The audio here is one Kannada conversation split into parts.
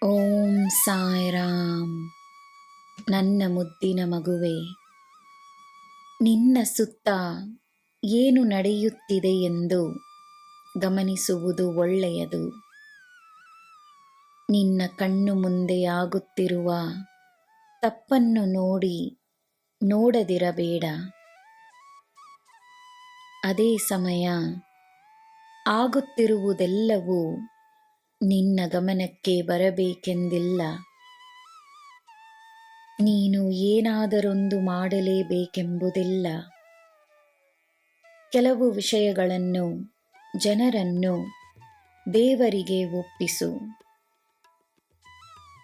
ಓಂ ಸಾಯಿರಾಮ್. ನನ್ನ ಮುದ್ದಿನ ಮಗುವೆ, ನಿನ್ನ ಸುತ್ತ ಏನು ನಡೆಯುತ್ತಿದೆ ಎಂದು ಗಮನಿಸುವುದು ಒಳ್ಳೆಯದು. ನಿನ್ನ ಕಣ್ಣು ಮುಂದೆ ಆಗುತ್ತಿರುವ ತಪ್ಪನ್ನು ನೋಡದಿರಬೇಡ. ಅದೇ ಸಮಯ ಆಗುತ್ತಿರುವುದೆಲ್ಲವೂ ನಿನ್ನ ಗಮನಕ್ಕೆ ಬರಬೇಕೆಂದಿಲ್ಲ. ನೀನು ಏನಾದರೊಂದು ಮಾಡಲೇಬೇಕೆಂಬುದಿಲ್ಲ. ಕೆಲವು ವಿಷಯಗಳನ್ನು, ಜನರನ್ನು ದೇವರಿಗೆ ಒಪ್ಪಿಸು.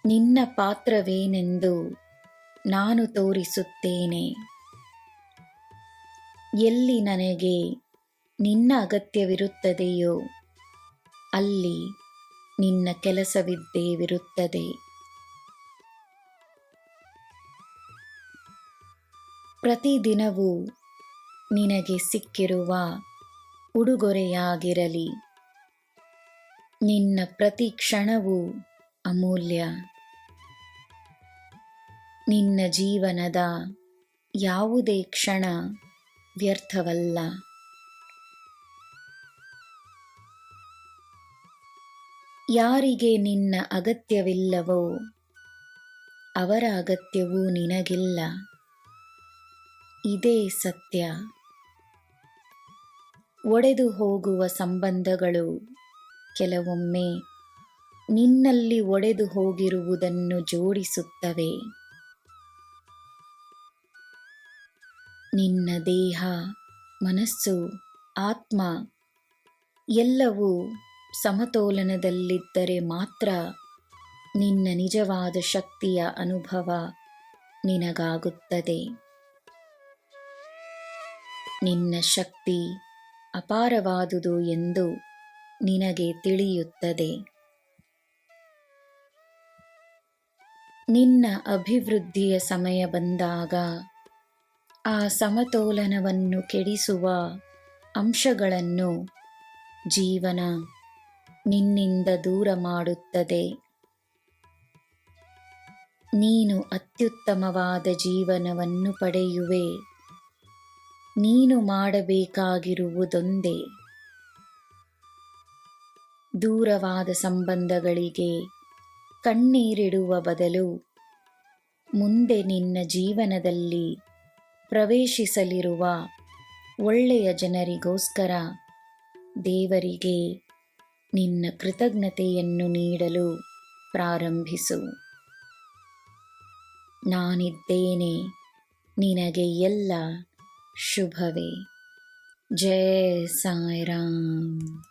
ನಿನ್ನ ಪಾತ್ರವೇನೆಂದು ನಾನು ತೋರಿಸುತ್ತೇನೆ. ಎಲ್ಲಿ ನನಗೆ ನಿನ್ನ ಅಗತ್ಯವಿರುತ್ತದೆಯೋ ಅಲ್ಲಿ ನಿನ್ನ ಕೆಲಸವಿದ್ದೇವಿರುತ್ತದೆ. ಪ್ರತಿದಿನವೂ ನಿನಗೆ ಸಿಕ್ಕಿರುವ ಉಡುಗೊರೆಯಾಗಿರಲಿ. ನಿನ್ನ ಪ್ರತಿ ಕ್ಷಣವೂ ಅಮೂಲ್ಯ. ನಿನ್ನ ಜೀವನದ ಯಾವುದೇ ಕ್ಷಣ ವ್ಯರ್ಥವಲ್ಲ. ಯಾರಿಗೆ ನಿನ್ನ ಅಗತ್ಯವಿಲ್ಲವೋ ಅವರ ಅಗತ್ಯವೂ ನಿನಗಿಲ್ಲ. ಇದೇ ಸತ್ಯ. ಒಡೆದು ಹೋಗುವ ಸಂಬಂಧಗಳು ಕೆಲವೊಮ್ಮೆ ನಿನ್ನಲ್ಲಿ ಒಡೆದು ಹೋಗಿರುವುದನ್ನು ಜೋಡಿಸುತ್ತವೆ. ನಿನ್ನ ದೇಹ, ಮನಸ್ಸು, ಆತ್ಮ ಎಲ್ಲವೂ ಸಮತೋಲನದಲ್ಲಿದ್ದರೆ ಮಾತ್ರ ನಿನ್ನ ನಿಜವಾದ ಶಕ್ತಿಯ ಅನುಭವ ನಿನಗಾಗುತ್ತದೆ. ನಿನ್ನ ಶಕ್ತಿ ಅಪಾರವಾದುದು ಎಂದು ನಿನಗೆ ತಿಳಿಯುತ್ತದೆ. ನಿನ್ನ ಅಭಿವೃದ್ಧಿಯ ಸಮಯ ಬಂದಾಗ ಆ ಸಮತೋಲನವನ್ನು ಕೆಡಿಸುವ ಅಂಶಗಳನ್ನು ಜೀವನ ನಿನ್ನಿಂದ ದೂರ ಮಾಡುತ್ತದೆ. ನೀನು ಅತ್ಯುತ್ತಮವಾದ ಜೀವನವನ್ನು ಪಡೆಯುವೆ. ನೀನು ಮಾಡಬೇಕಾಗಿರುವುದೊಂದೇ, ದೂರವಾದ ಸಂಬಂಧಗಳಿಗೆ ಕಣ್ಣೀರಿಡುವ ಬದಲು ಮುಂದೆ ನಿನ್ನ ಜೀವನದಲ್ಲಿ ಪ್ರವೇಶಿಸಲಿರುವ ಒಳ್ಳೆಯ ಜನರಿಗೋಸ್ಕರ ದೇವರಿಗೆ ನಿನ್ನ ಕೃತಜ್ಞತೆಯನ್ನು ನೀಡಲು ಪ್ರಾರಂಭಿಸು. ನಾನಿದ್ದೇನೆ, ನಿನಗೆ ಎಲ್ಲ ಶುಭವೇ. ಜೈ ಸಾಯಿರಾಮ್.